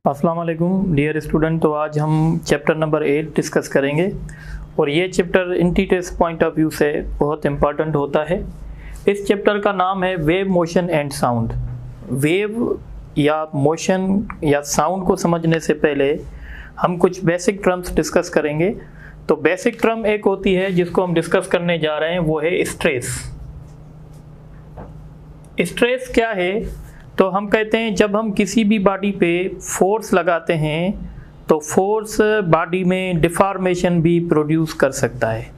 अस्सलाम वालेकुम dear student. तो आज हम चैप्टर नंबर 8 डिस्कस करेंगे और ये चैप्टर इंटीटेस्ट पॉइंट ऑफ व्यू से बहुत इम्पॉर्टेंट होता है। इस चैप्टर का नाम है wave motion and sound. Wave या मोशन या साउंड को समझने से पहले हम कुछ बेसिक टर्म्स डिस्कस करेंगे। तो बेसिक टर्म एक होती है जिसको हम डिस्कस करने जा रहे हैं, वो है स्ट्रेस। स्ट्रेस क्या है? तो हम कहते हैं जब हम किसी भी बॉडी पे फोर्स लगाते हैं तो फोर्स बॉडी में डिफॉर्मेशन भी प्रोड्यूस कर सकता है।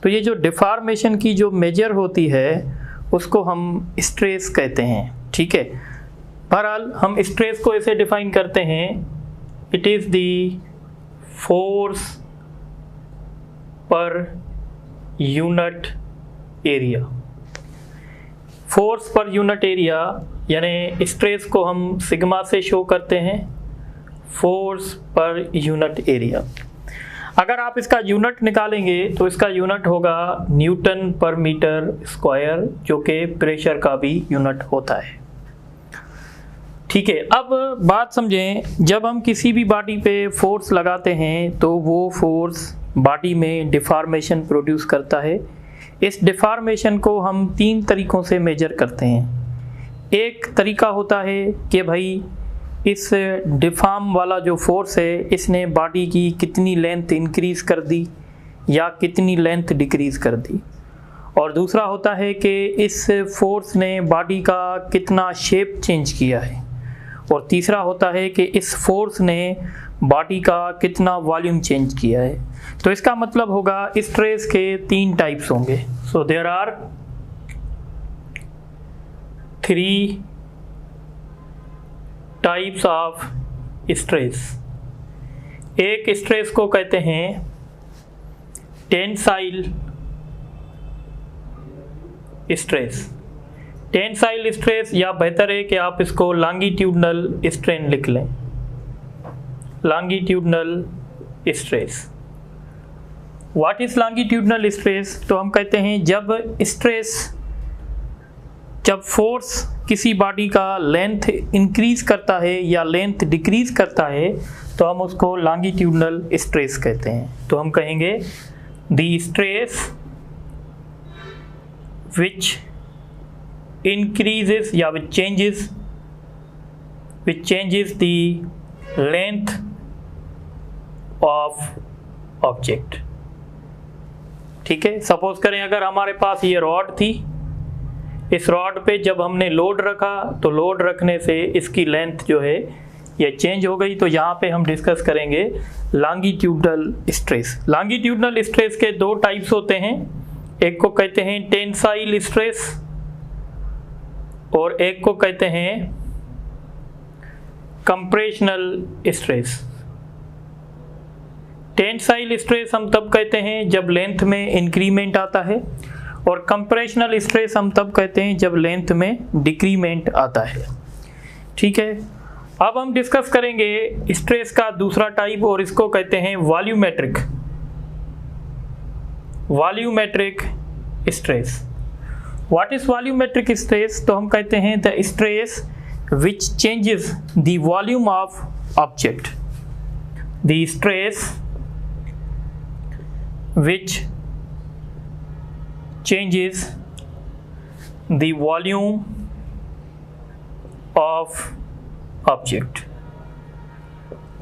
तो ये जो डिफॉर्मेशन की जो मेजर होती है उसको हम स्ट्रेस कहते हैं। ठीक है, बहरहाल हम स्ट्रेस को ऐसे डिफाइन करते हैं, it is the force per unit area. Force per unit area यानी स्ट्रेस को हम सिग्मा से शो करते हैं, फोर्स पर यूनिट एरिया। अगर आप इसका यूनिट निकालेंगे तो इसका यूनिट होगा न्यूटन पर मीटर स्क्वायर, जो कि प्रेशर का भी यूनिट होता है। ठीक है, अब बात समझें, जब हम किसी भी बॉडी पे फोर्स लगाते हैं तो वो फोर्स बॉडी में डिफॉर्मेशन प्रोड्यूस करता है। इस डिफॉर्मेशन को हम 3 तरीक़ों से मेजर करते हैं। एक तरीका होता है कि भाई इस डिफॉर्म वाला जो फोर्स है इसने बॉडी की कितनी लेंथ इंक्रीज़ कर दी या कितनी लेंथ डिक्रीज़ कर दी। और दूसरा होता है कि इस फोर्स ने बॉडी का कितना शेप चेंज किया है। और तीसरा होता है कि इस फोर्स ने बॉडी का कितना वॉल्यूम चेंज किया है। तो इसका मतलब होगा स्ट्रेस के 3 टाइप्स होंगे। So there are 3 types of stress. एक स्ट्रेस को कहते हैं टेंसाइल स्ट्रेस। टेंसाइल स्ट्रेस, या बेहतर है कि आप इसको लॉन्गिट्यूडनल स्ट्रेन लिख लें, longitudinal stress. What is longitudinal stress? तो हम कहते हैं जब फोर्स किसी बॉडी का लेंथ इंक्रीज करता है या लेंथ डिक्रीज करता है तो हम उसको लॉन्गिट्यूडनल स्ट्रेस कहते हैं। तो हम कहेंगे द स्ट्रेस विच increases या which changes the length of object। ठीक है, सपोज करें अगर हमारे पास ये रॉड थी, इस रॉड पे जब हमने लोड रखा तो लोड रखने से इसकी लेंथ जो है ये चेंज हो गई। तो यहाँ पे हम डिस्कस करेंगे लॉन्गिट्यूडनल स्ट्रेस। लॉन्गिट्यूडनल स्ट्रेस के 2 टाइप्स होते हैं, एक को कहते हैं टेंसाइल स्ट्रेस और एक को कहते हैं कंप्रेशनल स्ट्रेस। टेंसाइल स्ट्रेस हम तब कहते हैं जब लेंथ में इंक्रीमेंट आता है और कंप्रेशनल स्ट्रेस हम तब कहते हैं जब लेंथ में डिक्रीमेंट आता है। ठीक है, अब हम डिस्कस करेंगे स्ट्रेस का दूसरा टाइप और इसको कहते हैं volumetric stress. What is volumetric stress? तो हम कहते हैं the stress which changes the volume of object. The stress which changes the volume of object.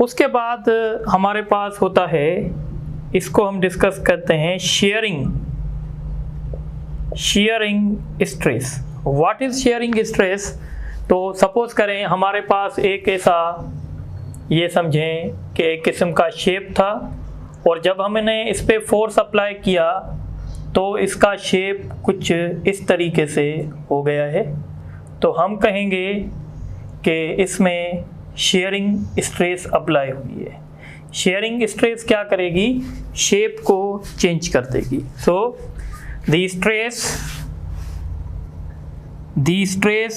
उसके बाद हमारे पास होता है, इसको हम डिस्कस करते हैं shearing stress। What is shearing stress? तो सपोज करें हमारे पास एक ऐसा, ये समझें कि एक किस्म का शेप था और जब हमने इस पे फोर्स अप्लाई किया तो इसका शेप कुछ इस तरीके से हो गया है। तो हम कहेंगे कि इसमें shearing स्ट्रेस अप्लाई हुई है। shearing स्ट्रेस क्या करेगी? शेप को चेंज कर देगी। सो the stress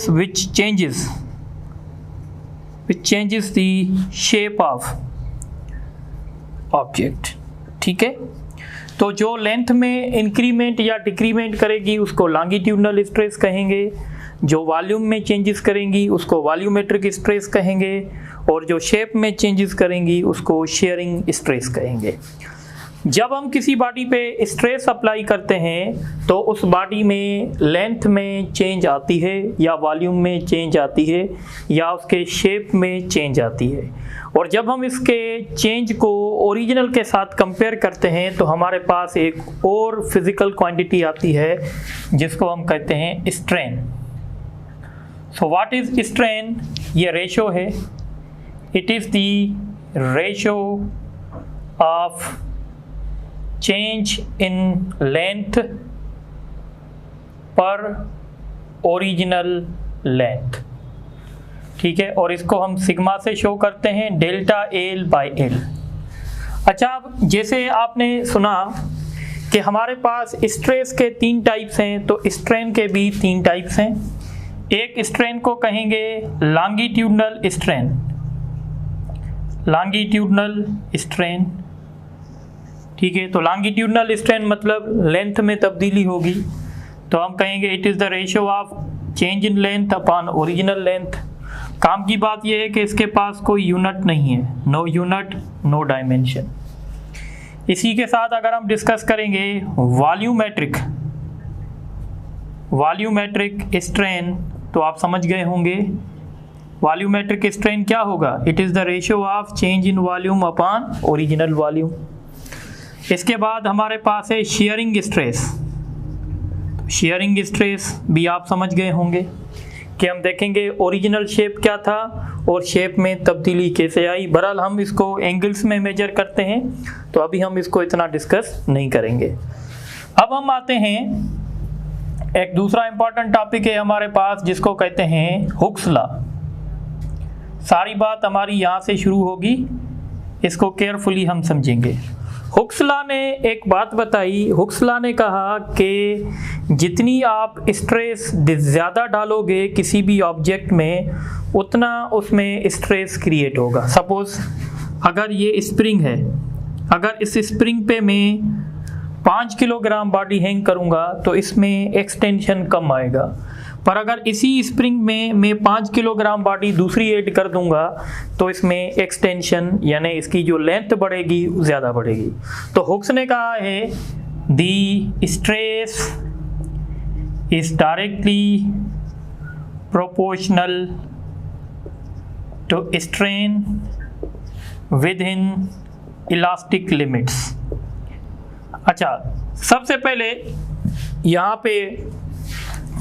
which changes the shape of object। ठीक है, तो जो लेंथ में इंक्रीमेंट या डिक्रीमेंट करेगी उसको लॉन्गिट्यूडनल स्ट्रेस कहेंगे, जो वॉल्यूम में चेंजेस करेंगी उसको वॉल्यूमेट्रिक स्ट्रेस कहेंगे, और जो शेप में चेंजेस करेंगी उसको शेयरिंग स्ट्रेस कहेंगे। जब हम किसी बॉडी पे स्ट्रेस अप्लाई करते हैं तो उस बॉडी में लेंथ में चेंज आती है या वॉल्यूम में चेंज आती है या उसके शेप में चेंज आती है, और जब हम इसके चेंज को ओरिजिनल के साथ कंपेयर करते हैं तो हमारे पास एक और फिजिकल क्वांटिटी आती है जिसको हम कहते हैं strain. So what is strain? ये रेशो है, it is the ratio of change in length पर ओरिजिनल लेंथ, ठीक है, और इसको हम सिग्मा से शो करते हैं, डेल्टा एल बाई एल। अच्छा, अब जैसे आपने सुना कि हमारे पास स्ट्रेस के 3 टाइप्स हैं, तो स्ट्रेन के भी 3 टाइप्स हैं। एक स्ट्रेन को कहेंगे लॉन्गिट्यूडनल स्ट्रेन, लॉन्गिट्यूडनल स्ट्रेन, ठीक है। तो लॉन्गिट्यूडनल स्ट्रेन मतलब लेंथ में तब्दीली होगी, तो हम कहेंगे it is the ratio of change in length upon original length. काम की बात यह है कि इसके पास कोई यूनिट नहीं है, नो यूनिट नो डायमेंशन। इसी के साथ अगर हम डिस्कस करेंगे वॉल्यूमेट्रिक स्ट्रेन, तो आप समझ गए होंगे वॉल्यूमेट्रिक स्ट्रेन क्या होगा। It is the ratio of change in volume upon original volume. इसके बाद हमारे पास है शेयरिंग स्ट्रेस। शेयरिंग स्ट्रेस भी आप समझ गए होंगे कि हम देखेंगे ओरिजिनल शेप क्या था और शेप में तब्दीली कैसे आई। बहरहाल हम इसको एंगल्स में मेजर करते हैं, तो अभी हम इसको इतना डिस्कस नहीं करेंगे। अब हम आते हैं, एक दूसरा इंपॉर्टेंट टॉपिक है हमारे पास जिसको कहते हैं हुक्स लॉ। सारी बात हमारी यहाँ से शुरू होगी, इसको केयरफुली हम समझेंगे। हुक्स लॉ ने एक बात बताई, हुक्स लॉ ने कहा कि जितनी आप स्ट्रेस ज़्यादा डालोगे किसी भी ऑब्जेक्ट में उतना उसमें स्ट्रेस क्रिएट होगा। सपोज़ अगर ये स्प्रिंग है, अगर इस स्प्रिंग पे मैं 5 किलोग्राम बॉडी हैंग करूँगा तो इसमें एक्सटेंशन कम आएगा, पर अगर इसी स्प्रिंग में मैं 5 किलोग्राम बॉडी दूसरी ऐड कर दूंगा तो इसमें एक्सटेंशन यानी इसकी जो लेंथ बढ़ेगी ज़्यादा बढ़ेगी। तो हुक्स ने कहा है the stress is directly proportional to strain within elastic limits. अच्छा, सबसे पहले यहाँ पे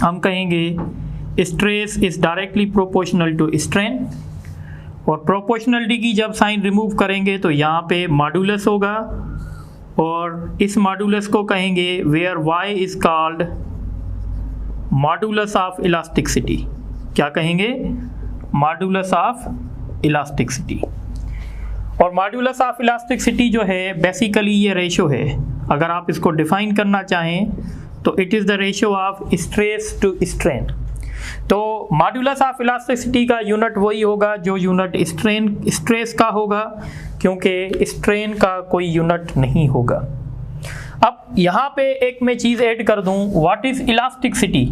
हम कहेंगे stress is directly proportional to strain, और प्रोपोर्शनलिटी की जब साइन रिमूव करेंगे तो यहाँ पे मॉड्यूलस होगा, और इस मॉड्यूलस को कहेंगे where Y is called modulus of elasticity. क्या कहेंगे? Modulus of elasticity. और मॉड्यूलस ऑफ इलास्टिसिटी जो है बेसिकली ये रेशो है, अगर आप इसको डिफाइन करना चाहें तो it is the ratio of stress to strain. तो मॉड्यूलस ऑफ इलास्टिसिटी का यूनिट वही होगा जो यूनिट स्ट्रेस का होगा, क्योंकि स्ट्रेन का कोई यूनिट नहीं होगा। अब यहाँ पे एक मैं चीज़ ऐड कर दूँ, what is elasticity?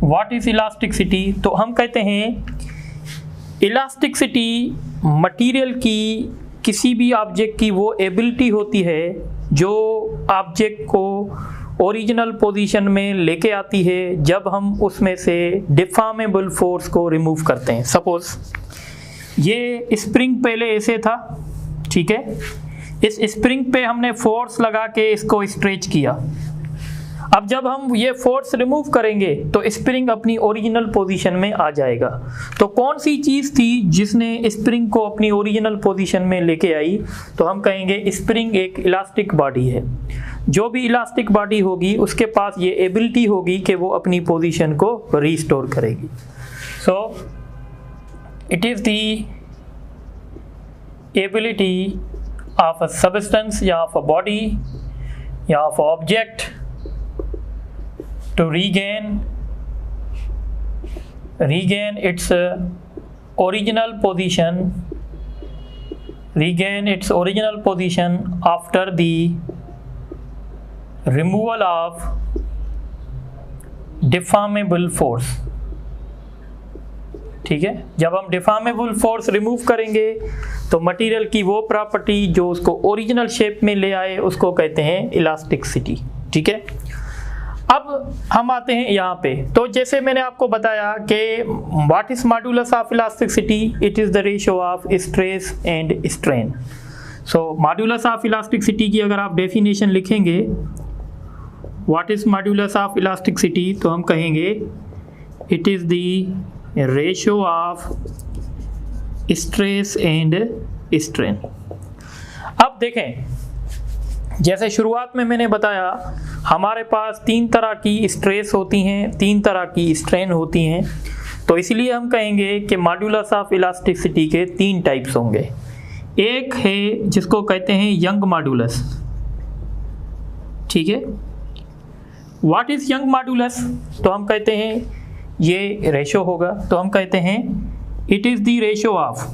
What is elasticity? तो हम कहते हैं इलास्टिसिटी मटेरियल की, किसी भी ऑब्जेक्ट की वो एबिलिटी होती है जो ऑब्जेक्ट को ओरिजिनल पोजीशन में लेके आती है जब हम उसमें से डिफॉर्मेबल फोर्स को रिमूव करते हैं। सपोज ये स्प्रिंग पहले ऐसे था, ठीक है, इस स्प्रिंग पे हमने फोर्स लगा के इसको स्ट्रेच किया। अब जब हम ये फोर्स रिमूव करेंगे तो स्प्रिंग अपनी ओरिजिनल पोजीशन में आ जाएगा। तो कौन सी चीज़ थी जिसने स्प्रिंग को अपनी ओरिजिनल पोजीशन में लेके आई? तो हम कहेंगे स्प्रिंग एक इलास्टिक बॉडी है। जो भी इलास्टिक बॉडी होगी उसके पास ये एबिलिटी होगी कि वो अपनी पोजीशन को रीस्टोर करेगी। So it is the ability of a substance या ऑफ अ बॉडी या of object to regain its original position after the removal of deformable force। ठीक है, जब हम डिफॉर्मेबल फोर्स रिमूव करेंगे तो मटेरियल की वो प्रॉपर्टी जो उसको ओरिजिनल शेप में ले आए उसको कहते हैं इलास्टिसिटी। ठीक है, अब हम आते हैं यहाँ पे। तो जैसे मैंने आपको बताया कि what is modulus of elasticity, it is the ratio of stress and strain. So modulus of elasticity की अगर आप डेफिनेशन लिखेंगे, what is modulus of elasticity, तो हम कहेंगे it is the ratio of stress and strain. अब देखें, जैसे शुरुआत में मैंने बताया हमारे पास 3 तरह की स्ट्रेस होती हैं, 3 तरह की स्ट्रेन होती हैं, तो इसलिए हम कहेंगे कि मॉड्यूलस ऑफ इलास्टिसिटी के 3 टाइप्स होंगे। एक है जिसको कहते हैं यंग मॉड्यूलस। ठीक है, व्हाट इज यंग मॉड्यूलस, तो हम कहते हैं ये रेशो होगा, तो हम कहते हैं it is the ratio of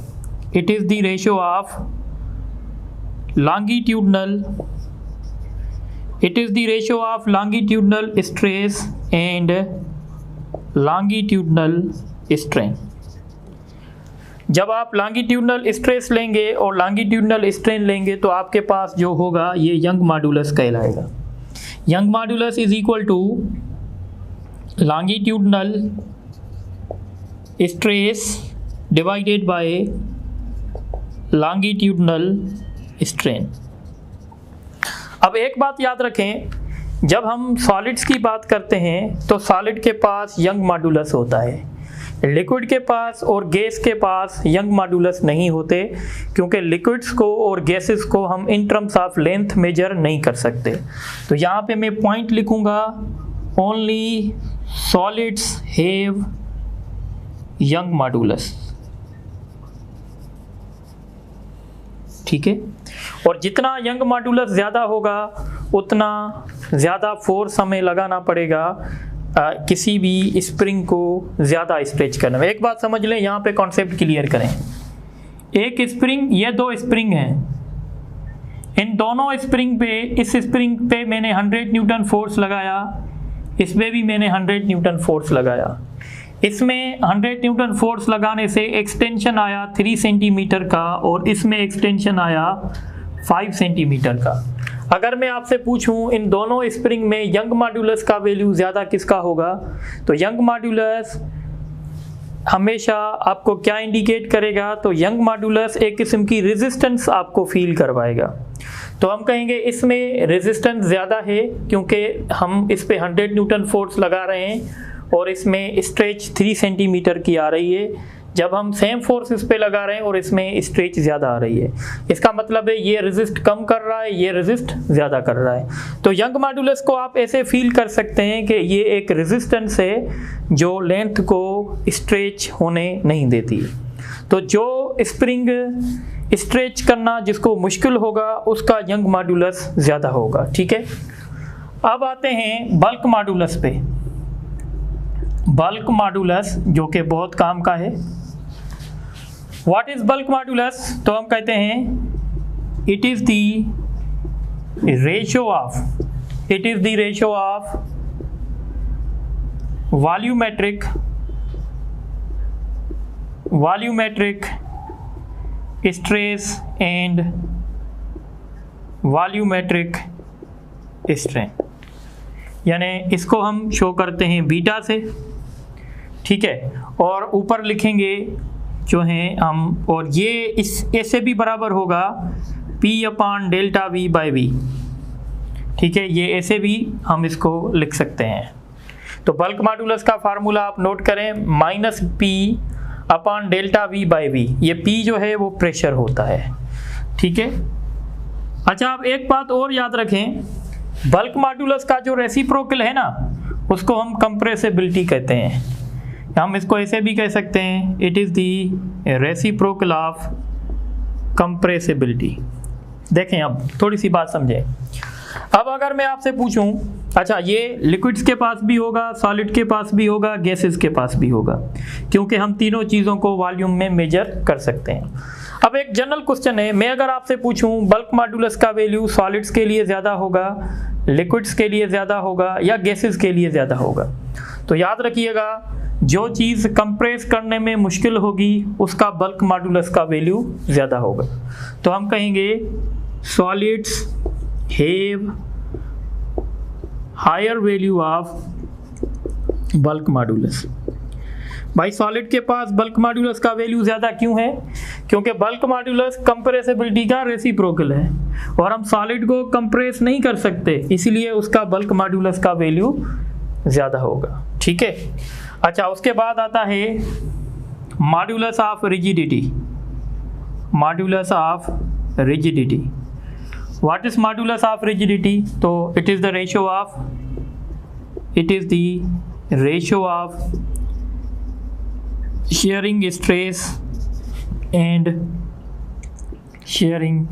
longitudinal stress and longitudinal strain। जब आप longitudinal stress लेंगे और longitudinal strain लेंगे तो आपके पास जो होगा ये यंग मॉड्यूलस कहलाएगा। Young modulus is equal to longitudinal stress divided by longitudinal strain। अब एक बात याद रखें, जब हम सॉलिड्स की बात करते हैं तो सॉलिड के पास यंग मॉड्यूलस होता है, लिक्विड के पास और गैस के पास यंग मॉड्यूलस नहीं होते, क्योंकि लिक्विड्स को और गैसेस को हम in terms of length major नहीं कर सकते। तो यहाँ पे मैं पॉइंट लिखूँगा, only solids have young modulus. ठीक है, और जितना यंग मॉड्यूलस ज़्यादा होगा उतना ज़्यादा फोर्स हमें लगाना पड़ेगा किसी भी स्प्रिंग को ज़्यादा स्ट्रेच करने में। एक बात समझ लें, यहाँ पे कॉन्सेप्ट क्लियर करें। एक स्प्रिंग, ये 2 स्प्रिंग हैं, इन दोनों स्प्रिंग पे, इस स्प्रिंग पे मैंने 100 न्यूटन फोर्स लगाया, इसमें भी मैंने 100 न्यूटन फोर्स लगाया। इसमें 100 न्यूटन फोर्स लगाने से एक्सटेंशन आया 3 सेंटीमीटर का और इसमें एक्सटेंशन आया 5 सेंटीमीटर का। अगर मैं आपसे पूछूं इन दोनों स्प्रिंग में यंग मॉड्यूलस का वैल्यू ज़्यादा किसका होगा, तो यंग मॉड्यूलस हमेशा आपको क्या इंडिकेट करेगा, तो यंग मॉड्यूलस एक किस्म की रेजिस्टेंस आपको फील करवाएगा। तो हम कहेंगे इसमें रेजिस्टेंस ज़्यादा है क्योंकि हम इस पे 100 न्यूटन फोर्स लगा रहे हैं और इसमें स्ट्रेच 3 सेंटीमीटर की आ रही है, जब हम सेम फोर्स इस पे लगा रहे हैं और इसमें स्ट्रेच ज़्यादा आ रही है। इसका मतलब है ये रेजिस्ट कम कर रहा है, ये रेजिस्ट ज़्यादा कर रहा है। तो यंग मॉड्यूलस को आप ऐसे फील कर सकते हैं कि ये एक रेजिस्टेंस है जो लेंथ को स्ट्रेच होने नहीं देती। तो जो स्प्रिंग स्ट्रेच करना जिसको मुश्किल होगा उसका यंग मॉड्यूलस ज़्यादा होगा। ठीक है, अब आते हैं बल्क मॉड्यूलस पे। बल्क मॉड्यूलस जो कि बहुत काम का है। व्हाट इज बल्क मॉड्यूलस, तो हम कहते हैं it is the ratio of volumetric stress and volumetric strain, यानी इसको हम शो करते हैं बीटा से। ठीक है, और ऊपर लिखेंगे जो हैं हम, और ये इस ऐसे भी बराबर होगा P/ΔV/V। ठीक है, ये ऐसे भी हम इसको लिख सकते हैं। तो बल्क मॉड्यूलस का फार्मूला आप नोट करें, -P/ΔV/V। ये P जो है वो प्रेशर होता है। ठीक है, अच्छा आप एक बात और याद रखें, बल्क मॉड्यूलस का जो रेसिप्रोकल है ना उसको हम कंप्रेसिबिलिटी कहते हैं। हम इसको ऐसे भी कह सकते हैं, it is the reciprocal of compressibility. देखें अब थोड़ी सी बात समझें। अब अगर मैं आपसे पूछूं, अच्छा ये लिक्विड्स के पास भी होगा, सॉलिड के पास भी होगा, गैसेस के पास भी होगा, क्योंकि हम तीनों चीज़ों को वॉल्यूम में मेजर कर सकते हैं। अब एक जनरल क्वेश्चन है, मैं अगर आपसे पूछूं बल्क मॉड्यूलस का वैल्यू सॉलिड्स के लिए ज़्यादा होगा, लिक्विड्स के लिए ज़्यादा होगा या गैसेस के लिए ज़्यादा होगा, तो याद रखिएगा जो चीज़ कंप्रेस करने में मुश्किल होगी उसका बल्क मॉड्यूलस का वैल्यू ज़्यादा होगा। तो हम कहेंगे solids have higher value of bulk modulus. भाई सॉलिड के पास बल्क मॉड्यूलस का वैल्यू ज़्यादा क्यों है? क्योंकि बल्क मॉड्यूलस कंप्रेसिबिलिटी का रेसिप्रोकल है और हम सॉलिड को कंप्रेस नहीं कर सकते, इसीलिए उसका बल्क मॉड्यूलस का वैल्यू ज़्यादा होगा। ठीक है। अच्छा, उसके बाद आता है modulus of rigidity. Modulus of rigidity, what is modulus of rigidity? तो it is the ratio of shearing stress and shearing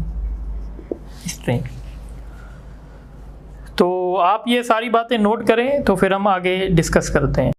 strain। तो आप ये सारी बातें नोट करें तो फिर हम आगे डिस्कस करते हैं।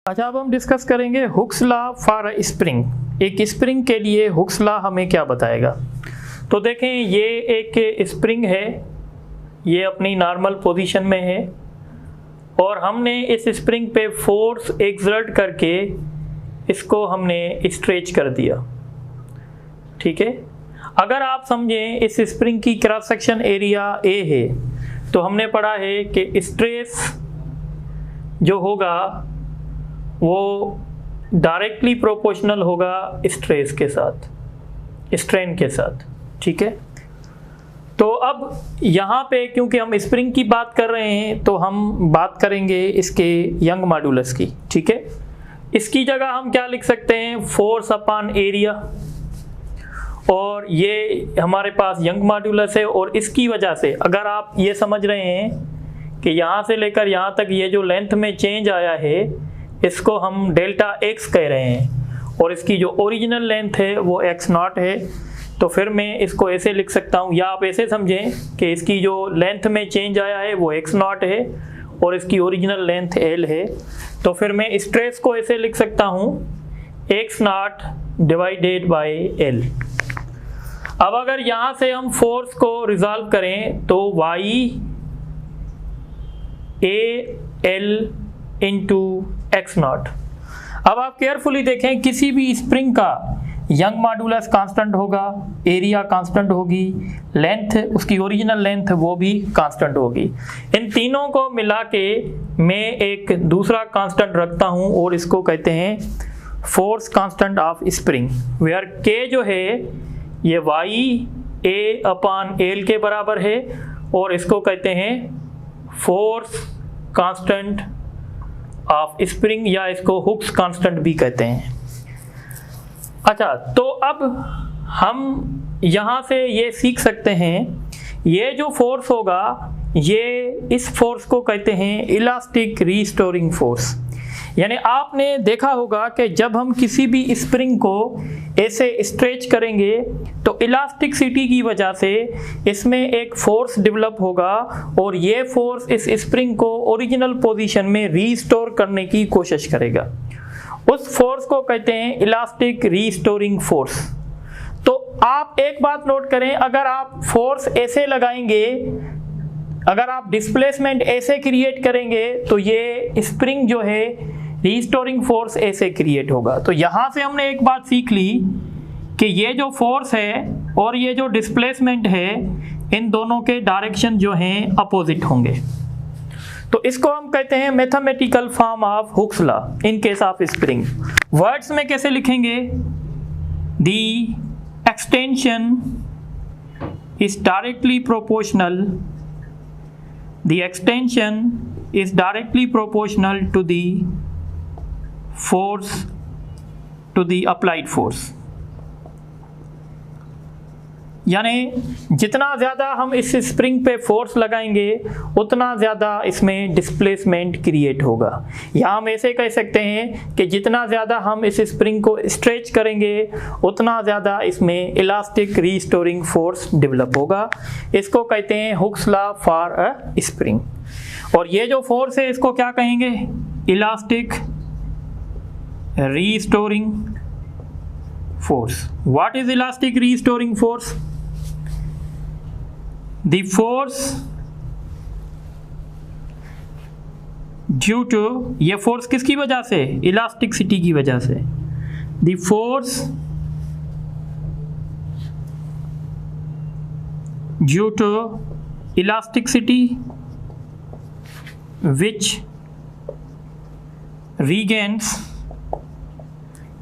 अच्छा, अब हम डिस्कस करेंगे हुक्स लॉ फॉर स्प्रिंग। एक स्प्रिंग के लिए हुक्स लॉ हमें क्या बताएगा? तो देखें, ये एक स्प्रिंग है, ये अपनी नॉर्मल पोजीशन में है और हमने इस स्प्रिंग पे फोर्स एक्सर्ट करके इसको हमने स्ट्रेच कर दिया। ठीक है। अगर आप समझें इस स्प्रिंग की क्रॉस सेक्शन एरिया ए है, तो हमने पढ़ा है कि स्ट्रेस जो होगा वो डायरेक्टली प्रोपोर्शनल होगा स्ट्रेस के साथ, स्ट्रेन के साथ। ठीक है। तो अब यहाँ पे क्योंकि हम स्प्रिंग की बात कर रहे हैं तो हम बात करेंगे इसके यंग मॉड्यूलस की। ठीक है। इसकी जगह हम क्या लिख सकते हैं? फोर्स अपॉन एरिया, और ये हमारे पास यंग मॉड्यूलस है और इसकी वजह से अगर आप ये समझ रहे हैं कि यहाँ से लेकर यहाँ तक ये जो लेंथ में चेंज आया है इसको हम डेल्टा एक्स कह रहे हैं और इसकी जो ओरिजिनल लेंथ है वो एक्स नॉट है, तो फिर मैं इसको ऐसे लिख सकता हूँ, या आप ऐसे समझें कि इसकी जो लेंथ में चेंज आया है वो एक्स नॉट है और इसकी ओरिजिनल लेंथ एल है। तो फिर मैं स्ट्रेस को ऐसे लिख सकता हूँ x not divided by L. अब अगर यहाँ से हम फोर्स को रिजॉल्व करें तो Y A L into X naught. अब आप केयरफुली देखें, किसी भी स्प्रिंग का यंग मॉड्यूलस कांस्टेंट होगा, एरिया कांस्टेंट होगी, लेंथ उसकी ओरिजिनल लेंथ वो भी कांस्टेंट होगी। इन तीनों को मिला के मैं एक दूसरा कांस्टेंट रखता हूं और इसको कहते हैं force constant of spring, where K जो है ये वाई ए अपॉन एल के बराबर है और इसको कहते हैं फोर्स कांस्टेंट ऑफ स्प्रिंग, या इसको हुक्स कांस्टेंट भी कहते हैं। अच्छा, तो अब हम यहाँ से ये सीख सकते हैं, ये जो फोर्स होगा ये इस फोर्स को कहते हैं इलास्टिक रीस्टोरिंग फोर्स। यानी आपने देखा होगा कि जब हम किसी भी स्प्रिंग को ऐसे स्ट्रेच करेंगे तो इलास्टिसिटी की वजह से इसमें एक फोर्स डेवलप होगा और ये फोर्स इस स्प्रिंग को ओरिजिनल पोजीशन में रीस्टोर करने की कोशिश करेगा। उस फोर्स को कहते हैं इलास्टिक रीस्टोरिंग फोर्स। तो आप एक बात नोट करें, अगर आप फोर्स ऐसे लगाएंगे, अगर आप डिस्प्लेसमेंट ऐसे क्रिएट करेंगे तो ये स्प्रिंग जो है रीस्टोरिंग फोर्स ऐसे क्रिएट होगा। तो यहाँ से हमने एक बात सीख ली कि ये जो फोर्स है और ये जो डिस्प्लेसमेंट है इन दोनों के डायरेक्शन जो हैं अपोजिट होंगे। तो इसको हम कहते हैं mathematical form of Hooke's law in case of spring. Words में कैसे लिखेंगे? The extension is directly proportional, the extension is directly proportional to the force, to the applied force। यानी जितना ज़्यादा हम इस स्प्रिंग पे फोर्स लगाएंगे उतना ज़्यादा इसमें डिस्प्लेसमेंट क्रिएट होगा। या हम ऐसे कह सकते हैं कि जितना ज़्यादा हम इस स्प्रिंग को स्ट्रेच करेंगे उतना ज़्यादा इसमें इलास्टिक रीस्टोरिंग फोर्स डेवलप होगा। इसको कहते हैं Hooke's law for a spring. और ये जो फोर्स है इसको क्या कहेंगे? Elastic restoring force. What is elastic restoring force? The force due to, ये force किसकी वजह से? इलास्टिसिटी की वजह से। The force due to elasticity which regains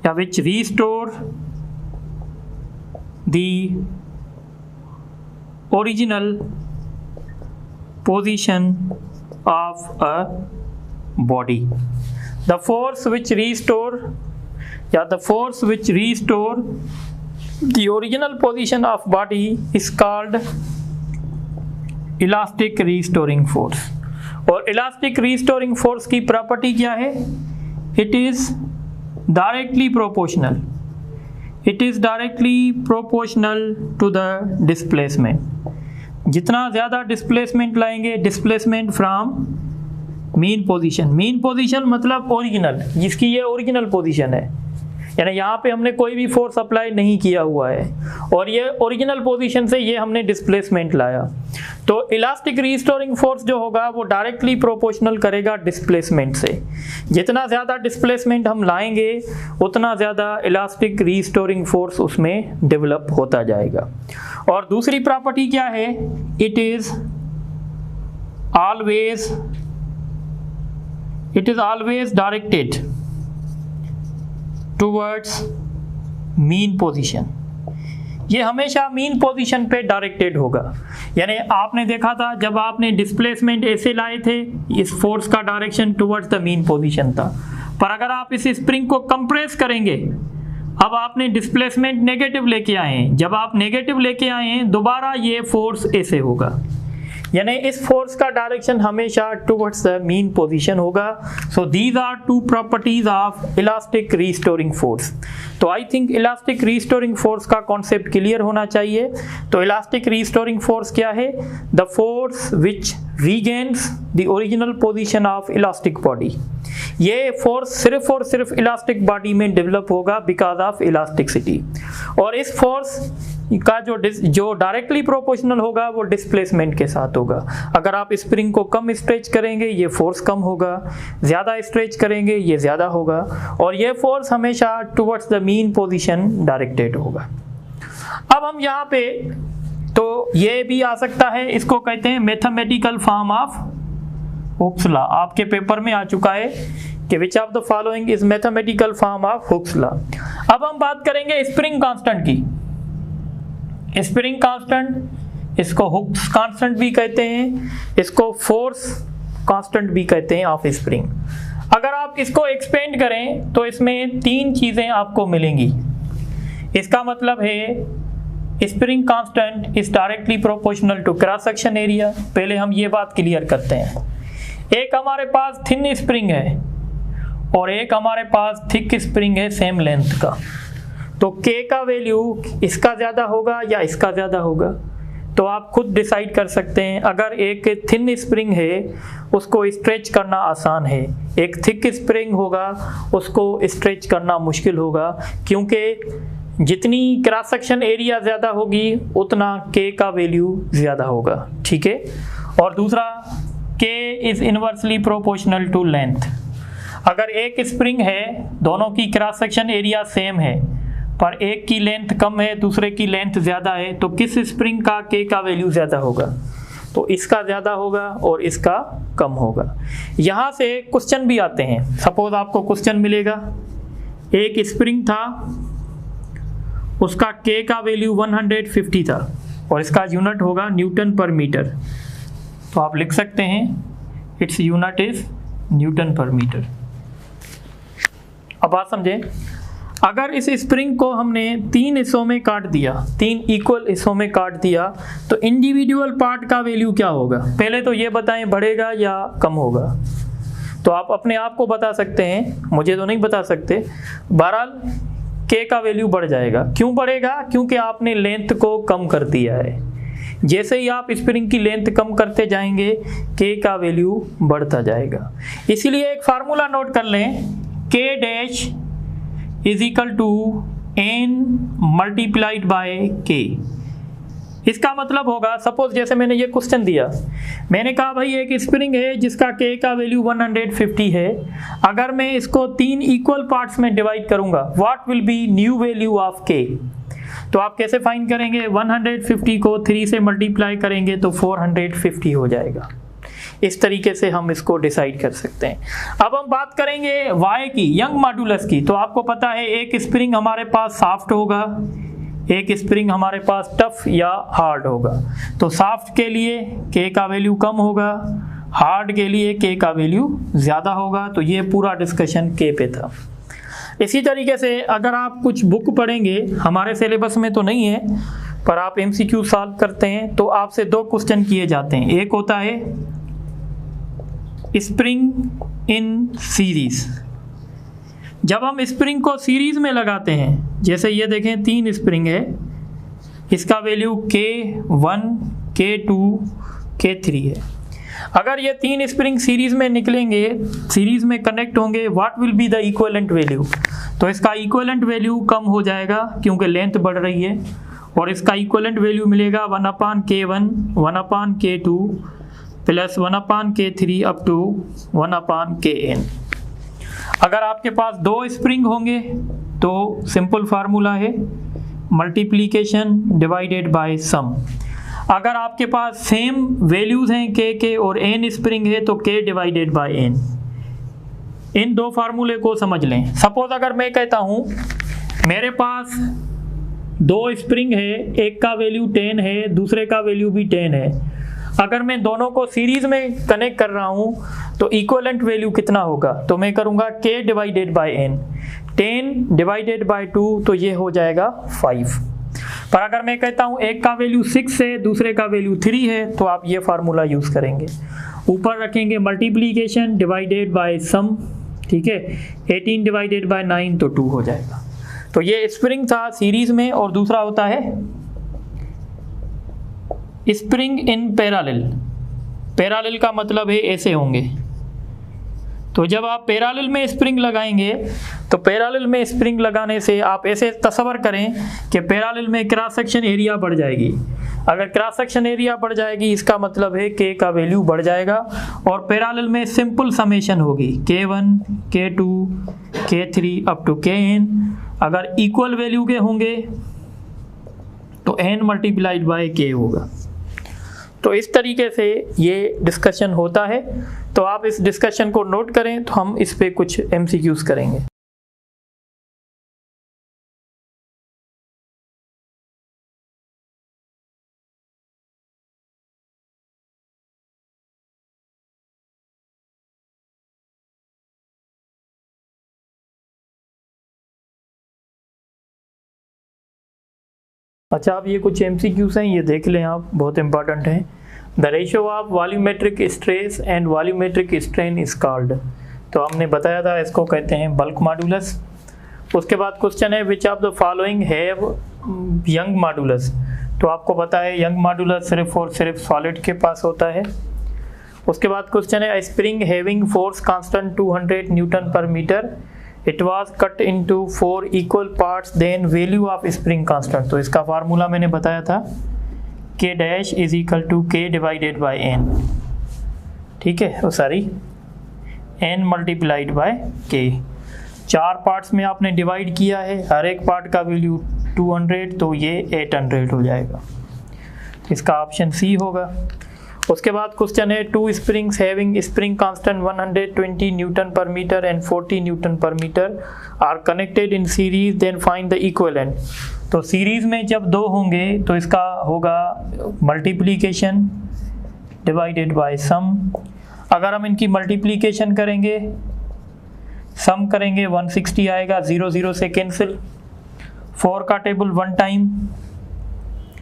या which restore the original position of a body. The force which restore the original position of body is called elastic restoring force. और elastic restoring force की property क्या है? It is directly proportional. It is directly proportional to the displacement. जितना ज़्यादा displacement लाएंगे, displacement from mean position. Mean position मतलब original, जिसकी ये ओरिजिनल पोजीशन है, यानी यहाँ पे हमने कोई भी फोर्स अप्लाई नहीं किया हुआ है और ये ओरिजिनल पोजीशन से ये हमने डिस्प्लेसमेंट लाया। तो इलास्टिक रीस्टोरिंग फोर्स जो होगा वो डायरेक्टली प्रोपोर्शनल करेगा डिस्प्लेसमेंट से। जितना ज़्यादा डिस्प्लेसमेंट हम लाएंगे उतना ज़्यादा इलास्टिक रीस्टोरिंग फोर्स उसमें डेवलप होता जाएगा। और दूसरी प्रॉपर्टी क्या है? It is always directed towards mean position. ये हमेशा मीन पोजीशन पे डायरेक्टेड होगा। यानी आपने देखा था जब आपने डिस्प्लेसमेंट ऐसे लाए थे, इस फोर्स का direction towards the mean position था। पर अगर आप इस स्प्रिंग को कंप्रेस करेंगे, अब आपने डिस्प्लेसमेंट नेगेटिव लेके आए हैं, जब आप नेगेटिव लेके आए हैं दोबारा ये फोर्स ऐसे होगा, यानी इस फोर्स का डायरेक्शन हमेशा टुवर्ड्स द मीन पोजीशन होगा। So these are two properties of elastic restoring force. तो I think elastic restoring force का कॉन्सेप्ट क्लियर होना चाहिए। तो इलास्टिक रीस्टोरिंग फोर्स क्या है? The force which regains the original position of elastic body. ये force सिर्फ और सिर्फ इलास्टिक बॉडी में डेवलप होगा बिकॉज ऑफ इलास्टिसिटी। और इस फोर्स का जो डायरेक्टली प्रोपोर्शनल होगा वो डिस्प्लेसमेंट के साथ होगा। अगर आप स्प्रिंग को कम स्ट्रेच करेंगे ये फोर्स कम होगा, ज़्यादा स्ट्रेच करेंगे ये ज़्यादा होगा, और ये फोर्स हमेशा towards the mean position directed होगा। अब हम यहाँ पे तो ये भी आ सकता है, इसको कहते हैं mathematical form of Hooke's law. आपके पेपर में आ चुका है कि विच of the following is mathematical form of Hooke's law. अब हम बात करेंगे स्प्रिंग कांस्टेंट की। स्प्रिंग कांस्टेंट, इसको हुक्स कांस्टेंट भी कहते हैं, इसको फोर्स कांस्टेंट भी कहते हैं ऑफ स्प्रिंग। अगर आप इसको एक्सपेंड करें तो इसमें तीन चीज़ें आपको मिलेंगी। इसका मतलब है spring constant is directly proportional to cross section area. पहले हम ये बात क्लियर करते हैं। एक हमारे पास थिन स्प्रिंग है और एक हमारे पास थिक स्प्रिंग है सेम लेंथ का। तो K का वैल्यू इसका ज़्यादा होगा या इसका ज़्यादा होगा, तो आप खुद डिसाइड कर सकते हैं। अगर एक थिन स्प्रिंग है उसको स्ट्रेच करना आसान है, एक थिक स्प्रिंग होगा उसको स्ट्रेच करना मुश्किल होगा, क्योंकि जितनी क्रॉस सेक्शन एरिया ज़्यादा होगी उतना K का वैल्यू ज़्यादा होगा। ठीक है। और दूसरा, K is inversely proportional to length. अगर एक स्प्रिंग है, दोनों की क्रॉस सेक्शन एरिया सेम है पर एक की लेंथ कम है दूसरे की लेंथ ज़्यादा है, तो किस स्प्रिंग का K का वैल्यू ज़्यादा होगा? तो इसका ज़्यादा होगा और इसका कम होगा। यहाँ से क्वेश्चन भी आते हैं। सपोज आपको क्वेश्चन मिलेगा, एक स्प्रिंग था उसका K का वैल्यू 150 था और इसका यूनिट होगा न्यूटन पर मीटर। तो आप लिख सकते हैं its unit is Newton per metre. अब बात समझें, अगर इस स्प्रिंग को हमने 3 हिस्सों में काट दिया, 3 इक्वल हिस्सों में काट दिया, तो इंडिविजुअल पार्ट का वैल्यू क्या होगा? पहले तो ये बताएं, बढ़ेगा या कम होगा? तो आप अपने आप को बता सकते हैं, मुझे तो नहीं बता सकते। बहरहाल के का वैल्यू बढ़ जाएगा। क्यों बढ़ेगा? क्योंकि आपने लेंथ को कम कर दिया है। जैसे ही आप स्प्रिंग की लेंथ कम करते जाएंगे, के का वैल्यू बढ़ता जाएगा। इसीलिए एक फार्मूला नोट कर लें, K dash is equal to N multiplied by K. इसका मतलब होगा, सपोज जैसे मैंने ये क्वेश्चन दिया, मैंने कहा भाई एक स्प्रिंग है जिसका के का वैल्यू 150 है। अगर मैं इसको 3 इक्वल पार्ट्स में डिवाइड करूंगा, what will be new value of के? तो आप कैसे फाइंड करेंगे? 150 को 3 से मल्टीप्लाई करेंगे तो 450 हो जाएगा। इस तरीके से हम इसको डिसाइड कर सकते हैं। अब हम बात करेंगे y की, यंग मॉड्यूलस की। तो आपको पता है एक स्प्रिंग हमारे पास सॉफ्ट होगा, एक स्प्रिंग हमारे पास टफ या हार्ड होगा। तो सॉफ्ट के लिए के का वैल्यू कम होगा, हार्ड के लिए के का वैल्यू ज़्यादा होगा। तो ये पूरा डिस्कशन के पे था। इसी तरीके से अगर आप कुछ बुक पढ़ेंगे, हमारे सिलेबस में तो नहीं है पर आप MCQ सॉल्व करते हैं, तो आपसे 2 क्वेश्चन किए जाते हैं। एक होता है स्प्रिंग इन सीरीज। जब हम स्प्रिंग को सीरीज में लगाते हैं, जैसे ये देखें 3 स्प्रिंग है, इसका वैल्यू K1, K2, K3 है। अगर ये 3 स्प्रिंग सीरीज में निकलेंगे, सीरीज में कनेक्ट होंगे, what will be the equivalent value? तो इसका इक्विवेलेंट वैल्यू कम हो जाएगा क्योंकि लेंथ बढ़ रही है, और इसका इक्विवेलेंट वैल्यू मिलेगा 1/K1, 1/K2 plus 1/K3 up to 1/Kn। अगर आपके पास 2 स्प्रिंग होंगे तो सिंपल फार्मूला है मल्टीप्लिकेशन डिवाइडेड बाय सम। अगर आपके पास सेम वैल्यूज हैं के और n स्प्रिंग है तो k डिवाइडेड बाय n। इन 2 फार्मूले को समझ लें। सपोज अगर मैं कहता हूं मेरे पास 2 स्प्रिंग है, एक का वैल्यू 10 है, दूसरे का वैल्यू भी 10 है। अगर मैं दोनों को सीरीज में कनेक्ट कर रहा हूं तो इक्विवेलेंट वैल्यू कितना होगा? तो मैं करूंगा k divided by n, 10 divided by 2 तो ये हो जाएगा 5। पर अगर मैं कहता हूं एक का वैल्यू 6 है, दूसरे का वैल्यू 3 है, तो आप ये फार्मूला यूज करेंगे। ऊपर रखेंगे मल्टीप्लिकेशन डिवाइडेड बाय सम, ठीक है। 18 डिवाइडेड बाय 9 तो 2 हो जाएगा। तो ये स्प्रिंग था सीरीज में। और दूसरा होता है स्प्रिंग इन पैरेलल। पैरेलल का मतलब है ऐसे होंगे। तो जब आप पैरेलल में स्प्रिंग लगाएंगे तो पैरेलल में स्प्रिंग लगाने से आप ऐसे तस्वर करें कि पैरेलल में क्रॉस सेक्शन एरिया बढ़ जाएगी। अगर क्रॉस सेक्शन एरिया बढ़ जाएगी इसका मतलब है के का वैल्यू बढ़ जाएगा। और पैरेलल में सिंपल समेशन होगी K1, K2, K3 up to Kn। अगर इक्वल वैल्यू के होंगे तो n मल्टीप्लाइड बाय k होगा। तो इस तरीके से ये डिस्कशन होता है। तो आप इस डिस्कशन को नोट करें, तो हम इस पे कुछ MCQs करेंगे। अच्छा, अब ये कुछ MCQs हैं, ये देख लें आप, बहुत इंपॉर्टेंट हैं। The ratio of volumetric stress and volumetric strain is called. तो हमने बताया था इसको कहते हैं बल्क मॉड्यूलस। उसके बाद क्वेश्चन है which of the following have young modulus. तो आपको पता है यंग मॉड्यूलस सिर्फ और सिर्फ सॉलिड के पास होता है। उसके बाद क्वेश्चन है spring having force constant 200 newton per metre, it was cut into 4 equal parts, then value of spring constant. तो इसका फार्मूला मैंने बताया था k dash is equal to k divided by n, ठीक है, सॉरी एन मल्टीप्लाइड बाय के। 4 parts में आपने डिवाइड किया है, हर एक पार्ट का वैल्यू 200, तो ये 800 हो जाएगा। इसका ऑप्शन सी होगा। उसके बाद क्वेश्चन है 2 springs having spring constant 120 newton per metre and 40 newton per metre are connected in series, then find the equivalent. तो सीरीज में जब 2 होंगे तो इसका होगा मल्टीप्लिकेशन डिवाइडेड बाय सम। अगर हम इनकी मल्टीप्लिकेशन करेंगे सम करेंगे 160 आएगा, 0 0 से कैंसिल। 4 का टेबल 1 टाइम,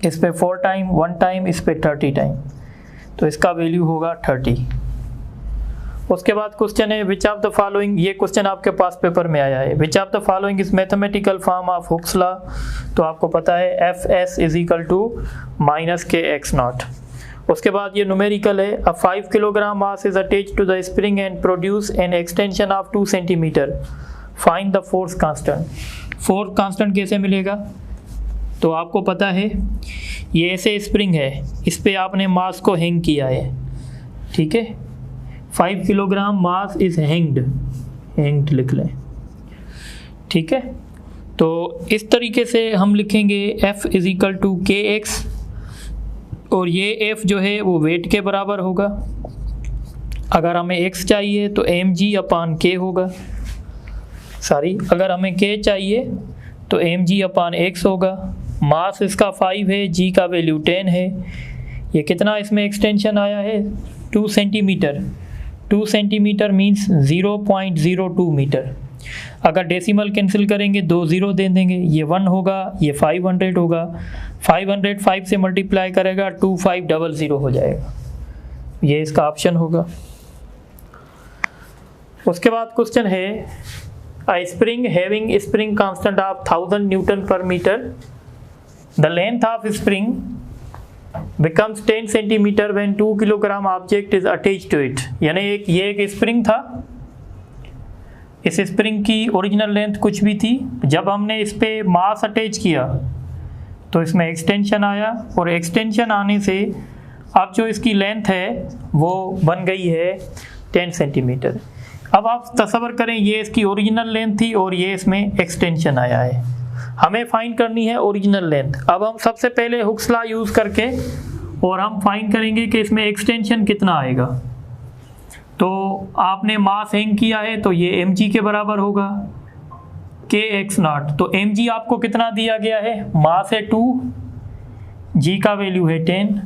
इस पे 4 टाइम, 1 टाइम, इस पे 30 टाइम, तो इसका वैल्यू होगा 30। उसके बाद क्वेश्चन है विच ऑफ द फॉलोइंग, ये क्वेश्चन आपके पास पेपर में आया है, which of the following is mathematical form of Hooke's law. तो आपको पता है Fs is equal to minus K X naught. उसके बाद ये न्यूमेरिकल है, a 5 kilogram mass is attached to the spring and produce an extension of 2 centimetre, find the force constant. Force constant कैसे मिलेगा, तो आपको पता है ये ऐसे स्प्रिंग है, इस पे आपने मास को हैंग किया है, ठीक है। 5 किलोग्राम मास इज हैंग्ड लिख लें, ठीक है। तो इस तरीके से हम लिखेंगे F इज इक्वल टू के एक्स, और ये F जो है वो वेट के बराबर होगा। अगर हमें x चाहिए तो mg अपान k होगा, सॉरी अगर हमें k चाहिए तो mg अपान x होगा। मास इसका 5 है, g का वैल्यू 10 है। ये कितना इसमें एक्सटेंशन आया है, 2 सेंटीमीटर। 2 centimetre means 0.02 metre. अगर डेसिमल कैंसिल करेंगे 2 0 दे देंगे, ये 1 होगा, ये 500 होगा। 500 5 से मल्टीप्लाई करेगा 2500 हो जाएगा, ये इसका ऑप्शन होगा। उसके बाद क्वेश्चन है a spring having spring constant of 1000 Newton per meter, the length of spring becomes 10 centimeter when 2 kilogram object is attached to it। यानी ये एक स्प्रिंग था, इस स्प्रिंग की ओरिजिनल लेंथ कुछ भी थी, जब हमने इस पे मास अटैच किया तो इसमें एक्सटेंशन आया, और एक्सटेंशन आने से अब जो इसकी लेंथ है वो बन गई है 10 सेंटीमीटर। अब आप तसव्वुर करें ये इसकी ओरिजिनल लेंथ थी और ये इसमें एक्सटेंशन आया है, हमें फाइंड करनी है ओरिजिनल लेंथ। अब हम सबसे पहले हुक्स लॉ यूज़ करके और हम फाइंड करेंगे कि इसमें एक्सटेंशन कितना आएगा। तो आपने मास हैंग किया है तो ये mg के बराबर होगा, के एक्स नॉट। तो mg आपको कितना दिया गया है, मास है 2, g का वैल्यू है 10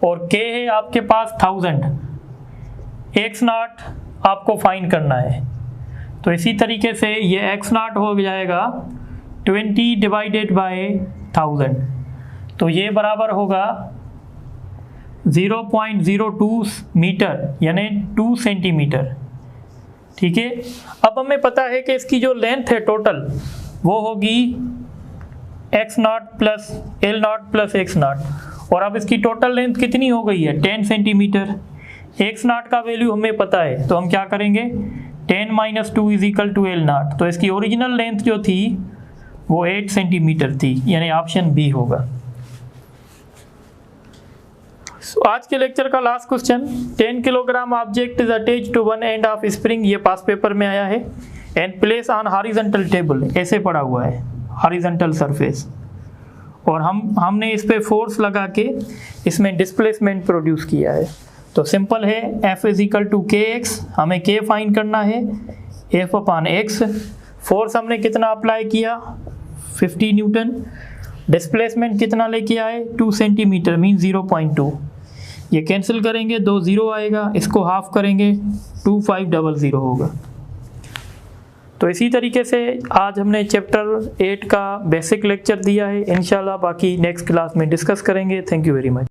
और k है आपके पास 1000। एक्स नॉट आपको फाइंड करना है, तो इसी तरीके से ये एक्स नॉट हो जाएगा 20 डिवाइडेड बाय 1000, तो ये बराबर होगा 0.02 मीटर यानी 2 सेंटीमीटर, ठीक है। अब हमें पता है कि इसकी जो लेंथ है टोटल वो होगी x not plus L not plus x not, और अब इसकी टोटल लेंथ कितनी हो गई है 10 सेंटीमीटर। एक्स नॉट का वैल्यू हमें पता है, तो हम क्या करेंगे 10 minus 2 is equal to L naught. तो इसकी ओरिजिनल लेंथ जो थी वो 8 सेंटीमीटर थी, यानी ऑप्शन बी होगा। आज के लेक्चर का last question, 10 kilogram object is attached to one end of spring, ये पास पेपर में आया है, and place on horizontal table, ऐसे पड़ा हुआ है हॉरिजॉन्टल सरफेस, और हमने इस पे फोर्स लगा के इसमें डिस्प्लेसमेंट प्रोड्यूस किया है। तो सिंपल है, F इज इक्वल टू के एक्स, हमें K फाइंड करना है, F अपान एक्स। फोर्स हमने कितना अप्लाई किया 50 न्यूटन, डिस्प्लेसमेंट कितना लेके आए 2 सेंटीमीटर मीन 0.2, ये कैंसिल करेंगे 2 0 आएगा, इसको हाफ करेंगे 2500 होगा। तो इसी तरीके से आज हमने चैप्टर 8 का बेसिक लेक्चर दिया है, इंशाल्लाह बाकी नेक्स्ट क्लास में डिस्कस करेंगे। Thank you very much.